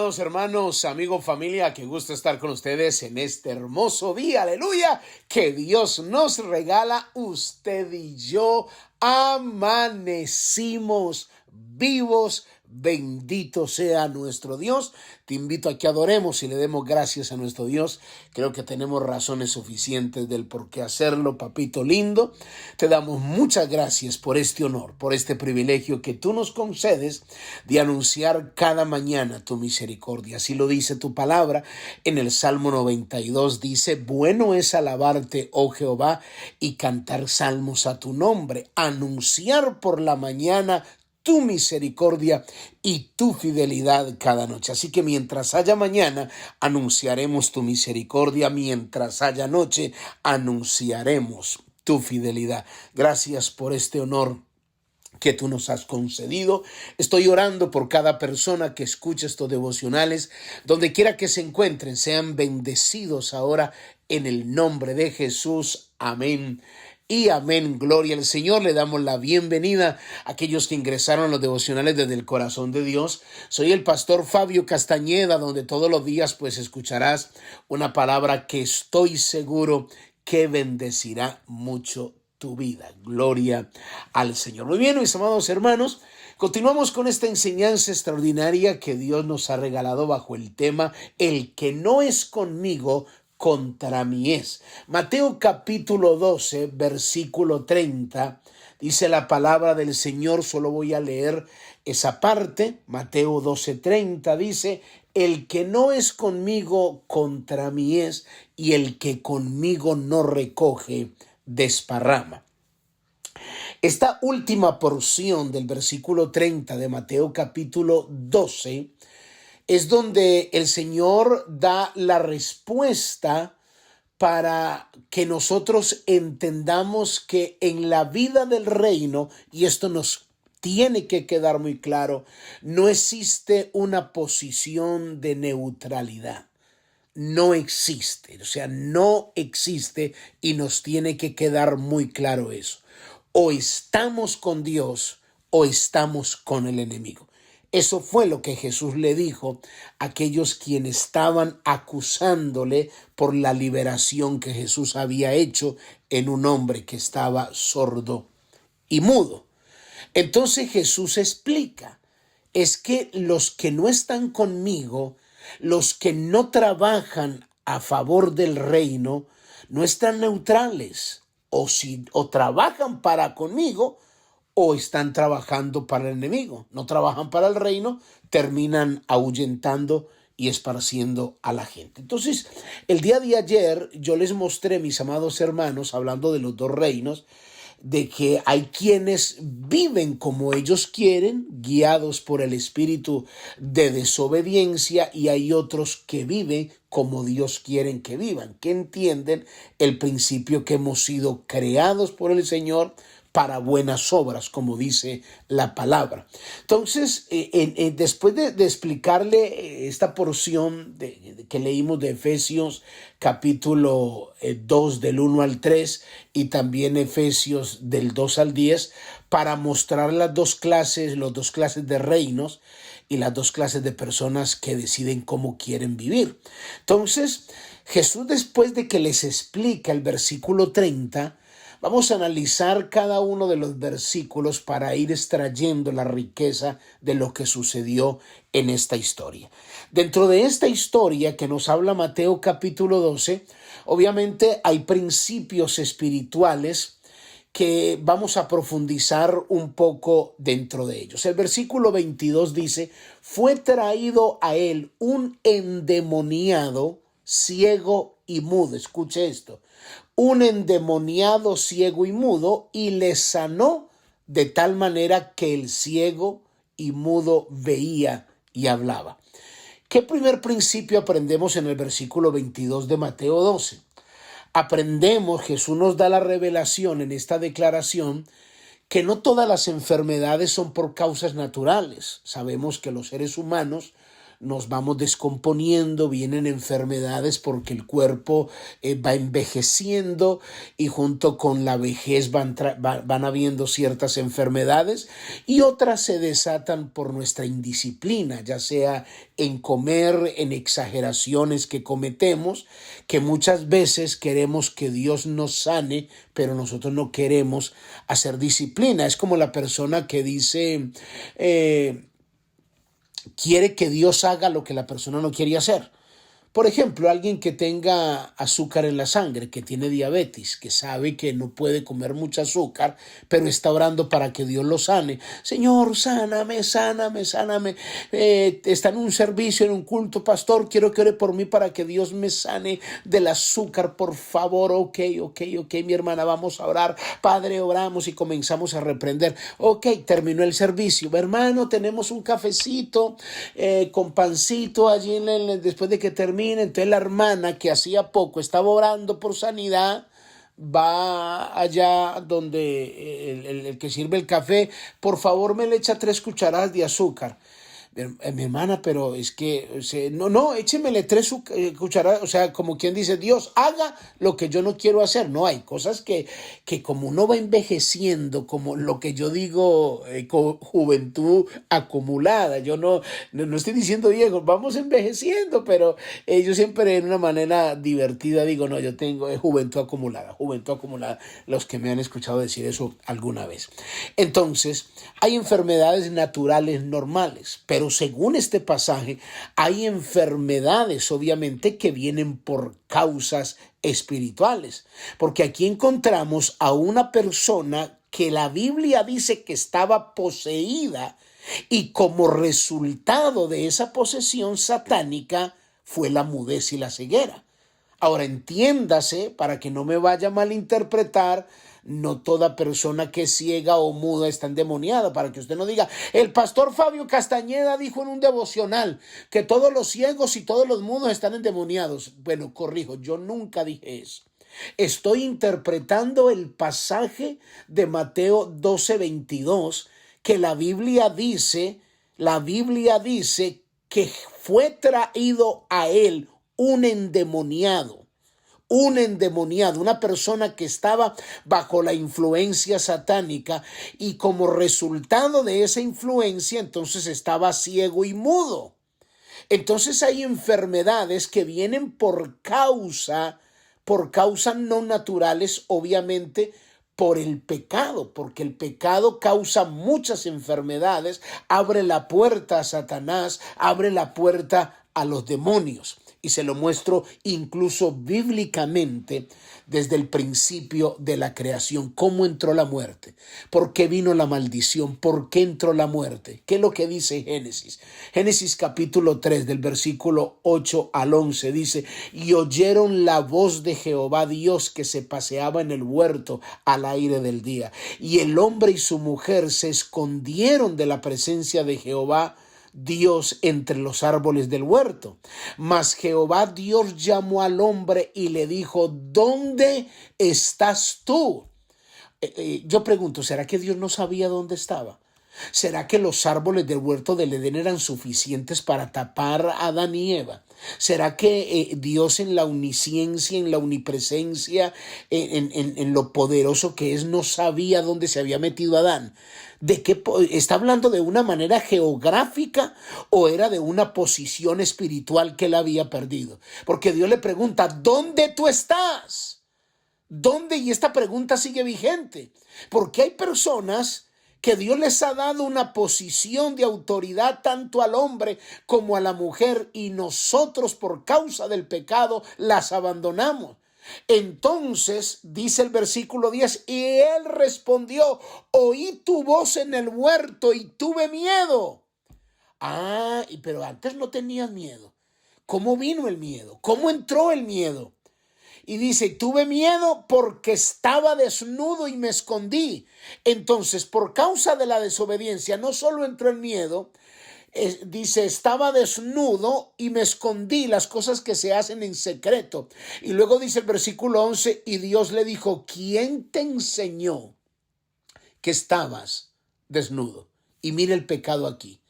amados hermanos, amigos, familia, qué gusto estar con ustedes en este hermoso día, aleluya, que Dios nos regala. Usted y yo amanecimos vivos. Bendito sea nuestro Dios. Te invito a que adoremos y le demos gracias a nuestro Dios. Creo que tenemos razones suficientes del por qué hacerlo, papito lindo. Te damos muchas gracias por este honor, por este privilegio que tú nos concedes de anunciar cada mañana tu misericordia. Así lo dice tu palabra en el Salmo 92. Dice: bueno es alabarte, oh Jehová, y cantar salmos a tu nombre, anunciar por la mañana tu misericordia y tu fidelidad cada noche. Así que mientras haya mañana, anunciaremos tu misericordia. Mientras haya noche, anunciaremos tu fidelidad. Gracias por este honor que tú nos has concedido. Estoy orando por cada persona que escuche estos devocionales, donde quiera que se encuentren, sean bendecidos ahora en el nombre de Jesús. Amén y amén. Gloria al Señor. Le damos la bienvenida a aquellos que ingresaron a los devocionales desde el corazón de Dios. Soy el pastor Fabio Castañeda, donde todos los días pues escucharás una palabra que estoy seguro que bendecirá mucho tu vida. Gloria al Señor. Muy bien, mis amados hermanos, continuamos con esta enseñanza extraordinaria que Dios nos ha regalado bajo el tema: el que no es conmigo, contra mí es. Mateo capítulo 12, versículo 30, dice la palabra del Señor. Solo voy a leer esa parte. Mateo 12:30 dice: el que no es conmigo, contra mí es, y el que conmigo no recoge, desparrama. Esta última porción del versículo 30 de Mateo capítulo 12 es donde el Señor da la respuesta para que nosotros entendamos que en la vida del reino, y esto nos tiene que quedar muy claro, no existe una posición de neutralidad. No existe, o sea, no existe, y nos tiene que quedar muy claro eso. O estamos con Dios o estamos con el enemigo. Eso fue lo que Jesús le dijo a aquellos quienes estaban acusándole por la liberación que Jesús había hecho en un hombre que estaba sordo y mudo. Entonces Jesús explica: es que los que no están conmigo, los que no trabajan a favor del reino, no están neutrales. O trabajan para conmigo, o están trabajando para el enemigo. No trabajan para el reino, terminan ahuyentando y esparciendo a la gente. Entonces, el día de ayer yo les mostré, mis amados hermanos, hablando de los dos reinos, de que hay quienes viven como ellos quieren, guiados por el espíritu de desobediencia, y hay otros que viven como Dios quiere que vivan, que entienden el principio que hemos sido creados por el Señor para buenas obras, como dice la palabra. Entonces, después de explicarle esta porción que leímos de Efesios capítulo 2 del 1 al 3 y también Efesios del 2 al 10, para mostrar las dos clases de reinos y las dos clases de personas que deciden cómo quieren vivir. Entonces, Jesús, después de que les explica el versículo 30, vamos a analizar cada uno de los versículos para ir extrayendo la riqueza de lo que sucedió en esta historia. Dentro de esta historia que nos habla Mateo capítulo 12, obviamente hay principios espirituales que vamos a profundizar un poco dentro de ellos. El versículo 22 dice: fue traído a él un endemoniado, ciego y mudo. Escuche esto: un endemoniado, ciego y mudo, y le sanó de tal manera que el ciego y mudo veía y hablaba. ¿Qué primer principio aprendemos en el versículo 22 de Mateo 12? Aprendemos, Jesús nos da la revelación en esta declaración, que no todas las enfermedades son por causas naturales. Sabemos que los seres humanos nos vamos descomponiendo, vienen enfermedades porque el cuerpo va envejeciendo y junto con la vejez van habiendo ciertas enfermedades y otras se desatan por nuestra indisciplina, ya sea en comer, en exageraciones que cometemos, que muchas veces queremos que Dios nos sane, pero nosotros no queremos hacer disciplina. Es como la persona que dice, quiere que Dios haga lo que la persona no quiere hacer. Por ejemplo, alguien que tenga azúcar en la sangre, que tiene diabetes, que sabe que no puede comer mucho azúcar, pero está orando para que Dios lo sane. Señor, sáname, sáname, sáname. Está en un servicio, en un culto, pastor, quiero que ore por mí para que Dios me sane del azúcar, por favor. Ok, mi hermana, vamos a orar. Padre, oramos y comenzamos a reprender. Ok, terminó el servicio. Hermano, tenemos un cafecito con pancito allí después de que termine. Entonces la hermana que hacía poco estaba orando por sanidad va allá donde el que sirve el café, por favor me le echa 3 cucharadas de azúcar. Mi hermana, pero es que, no, échemele 3 cucharadas, o sea, como quien dice, Dios, haga lo que yo no quiero hacer. No, hay cosas que como uno va envejeciendo, como lo que yo digo, juventud acumulada. Yo no estoy diciendo viejo, vamos envejeciendo, pero yo siempre en una manera divertida digo, no, yo tengo juventud acumulada. Los que me han escuchado decir eso alguna vez. Entonces, hay enfermedades naturales normales, pero según este pasaje, hay enfermedades, obviamente, que vienen por causas espirituales. Porque aquí encontramos a una persona que la Biblia dice que estaba poseída y como resultado de esa posesión satánica fue la mudez y la ceguera. Ahora entiéndase, para que no me vaya a malinterpretar, no toda persona que es ciega o muda está endemoniada, para que usted no diga, el pastor Fabio Castañeda dijo en un devocional que todos los ciegos y todos los mudos están endemoniados. Bueno, corrijo, yo nunca dije eso. Estoy interpretando el pasaje de Mateo 12:22, que la Biblia dice que fue traído a él un endemoniado, una persona que estaba bajo la influencia satánica y como resultado de esa influencia entonces estaba ciego y mudo. Entonces hay enfermedades que vienen por causas no naturales, obviamente, por el pecado, porque el pecado causa muchas enfermedades, abre la puerta a Satanás, abre la puerta a los demonios. Y se lo muestro incluso bíblicamente desde el principio de la creación. ¿Cómo entró la muerte? ¿Por qué vino la maldición? ¿Por qué entró la muerte? ¿Qué es lo que dice Génesis? Génesis capítulo 3 del versículo 8 al 11 dice, y oyeron la voz de Jehová Dios que se paseaba en el huerto al aire del día. Y el hombre y su mujer se escondieron de la presencia de Jehová Dios entre los árboles del huerto. Mas Jehová Dios llamó al hombre y le dijo, ¿dónde estás tú? Yo pregunto, ¿será que Dios no sabía dónde estaba? ¿Será que los árboles del huerto del Edén eran suficientes para tapar a Adán y Eva? ¿Será que Dios en la omnisciencia, en la omnipresencia, en lo poderoso que es, no sabía dónde se había metido Adán? ¿De qué está hablando? ¿De una manera geográfica o era de una posición espiritual que él había perdido? Porque Dios le pregunta, ¿dónde tú estás? ¿Dónde? Y esta pregunta sigue vigente, porque hay personas que Dios les ha dado una posición de autoridad tanto al hombre como a la mujer y nosotros por causa del pecado las abandonamos. Entonces dice el versículo 10, y él respondió, oí tu voz en el huerto y tuve miedo. Pero antes no tenías miedo. ¿Cómo vino el miedo? ¿Cómo entró el miedo? Y dice, tuve miedo porque estaba desnudo y me escondí. Entonces, por causa de la desobediencia, no solo entró el miedo, dice, estaba desnudo y me escondí, las cosas que se hacen en secreto. Y luego dice el versículo 11, y Dios le dijo, ¿quién te enseñó que estabas desnudo? Y mira el pecado aquí.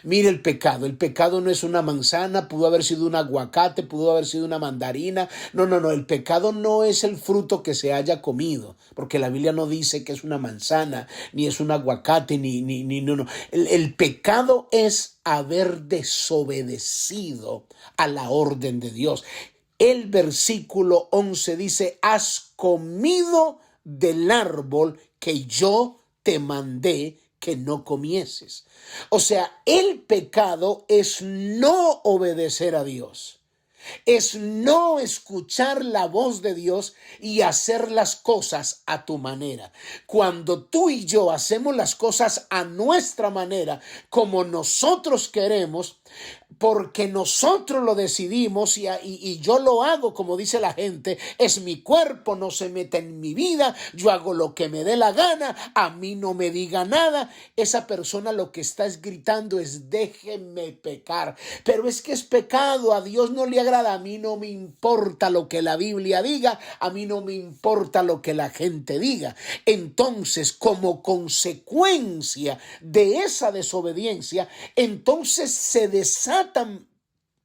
Mire el pecado. El pecado no es una manzana, pudo haber sido un aguacate, pudo haber sido una mandarina. No, no, no. El pecado no es el fruto que se haya comido, porque la Biblia no dice que es una manzana, ni es un aguacate, no. El pecado es haber desobedecido a la orden de Dios. El versículo 11 dice: has comido del árbol que yo te mandé que no comieses. O sea, el pecado es no obedecer a Dios. Es no escuchar la voz de Dios y hacer las cosas a tu manera. Cuando tú y yo hacemos las cosas a nuestra manera, como nosotros queremos, porque nosotros lo decidimos y yo lo hago como dice la gente, es mi cuerpo, no se mete en mi vida, yo hago lo que me dé la gana, a mí no me diga nada. Esa persona lo que está gritando es: déjenme pecar. Pero es que es pecado, a Dios no le agrada. A mí no me importa lo que la Biblia diga, a mí no me importa lo que la gente diga. Entonces, como consecuencia de esa desobediencia, entonces se desatan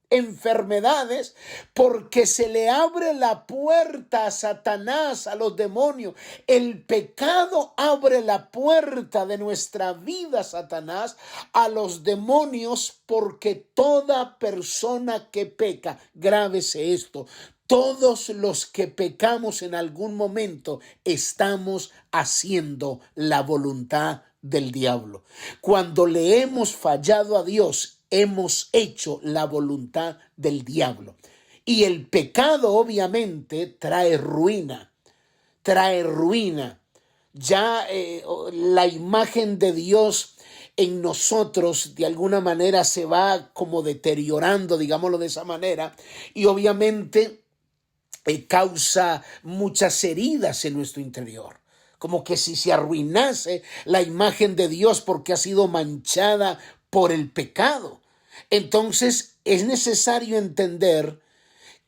enfermedades, porque se le abre la puerta a Satanás, a los demonios. El pecado abre la puerta de nuestra vida, Satanás, a los demonios, porque toda persona que peca, grábese esto, todos los que pecamos en algún momento estamos haciendo la voluntad del diablo. Cuando le hemos fallado a Dios, hemos hecho la voluntad del diablo. Y el pecado obviamente trae ruina, trae ruina. Ya la imagen de Dios en nosotros de alguna manera se va como deteriorando, digámoslo de esa manera, y obviamente causa muchas heridas en nuestro interior. Como que si se arruinase la imagen de Dios porque ha sido manchada por el pecado. Entonces es necesario entender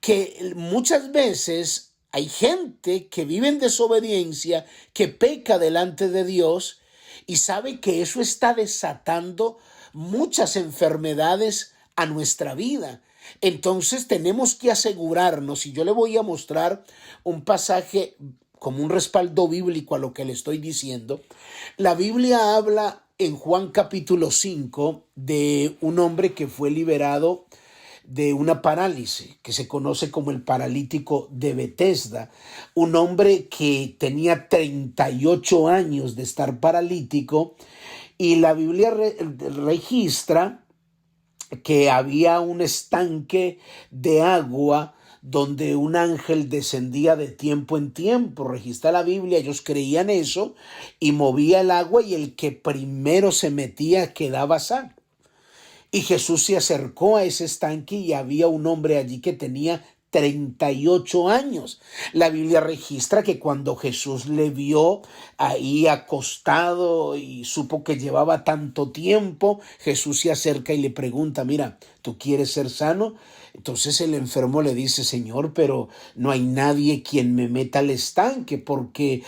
que muchas veces hay gente que vive en desobediencia, que peca delante de Dios y sabe que eso está desatando muchas enfermedades a nuestra vida. Entonces tenemos que asegurarnos, y yo le voy a mostrar un pasaje como un respaldo bíblico a lo que le estoy diciendo. La Biblia habla en Juan capítulo 5 de un hombre que fue liberado de una parálisis que se conoce como el paralítico de Betesda, un hombre que tenía 38 años de estar paralítico, y la Biblia registra que había un estanque de agua donde un ángel descendía de tiempo en tiempo. Registra la Biblia, ellos creían eso, y movía el agua y el que primero se metía quedaba sano. Y Jesús se acercó a ese estanque y había un hombre allí que tenía 38 años. La Biblia registra que cuando Jesús le vio ahí acostado y supo que llevaba tanto tiempo, Jesús se acerca y le pregunta: mira, ¿tú quieres ser sano? Entonces el enfermo le dice: Señor, pero no hay nadie quien me meta al estanque, porque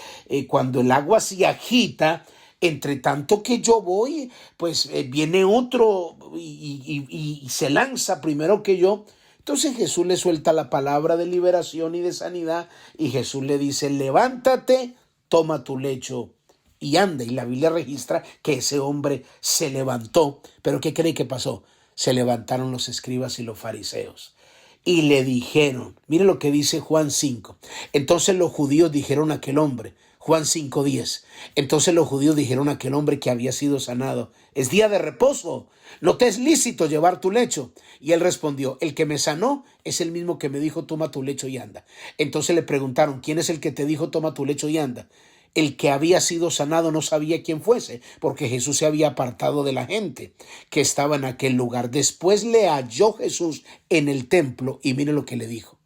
cuando el agua se agita, entre tanto que yo voy, pues viene otro y se lanza primero que yo. Entonces Jesús le suelta la palabra de liberación y de sanidad, y Jesús le dice: levántate, toma tu lecho y anda. Y la Biblia registra que ese hombre se levantó. ¿Pero qué cree que pasó? Se levantaron los escribas y los fariseos y le dijeron, mire lo que dice Juan 5. Entonces los judíos dijeron a aquel hombre, Juan 5:10. Entonces los judíos dijeron a aquel hombre que había sido sanado: es día de reposo, no te es lícito llevar tu lecho. Y él respondió: el que me sanó es el mismo que me dijo: toma tu lecho y anda. Entonces le preguntaron: ¿quién es el que te dijo toma tu lecho y anda? El que había sido sanado no sabía quién fuese, porque Jesús se había apartado de la gente que estaba en aquel lugar. Después le halló Jesús en el templo, y mire lo que le dijo.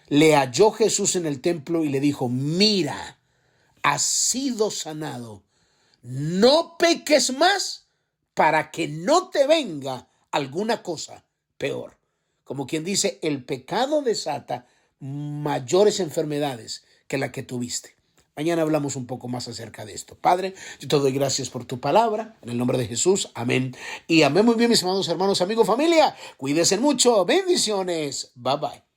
Le halló Jesús en el templo y le dijo: mira, has sido sanado, no peques más para que no te venga alguna cosa peor. Como quien dice, el pecado desata mayores enfermedades que la que tuviste. Mañana hablamos un poco más acerca de esto. Padre, yo te doy gracias por tu palabra. En el nombre de Jesús. Amén. Y amén. Muy bien, mis amados hermanos, amigos, familia. Cuídense mucho. Bendiciones. Bye bye.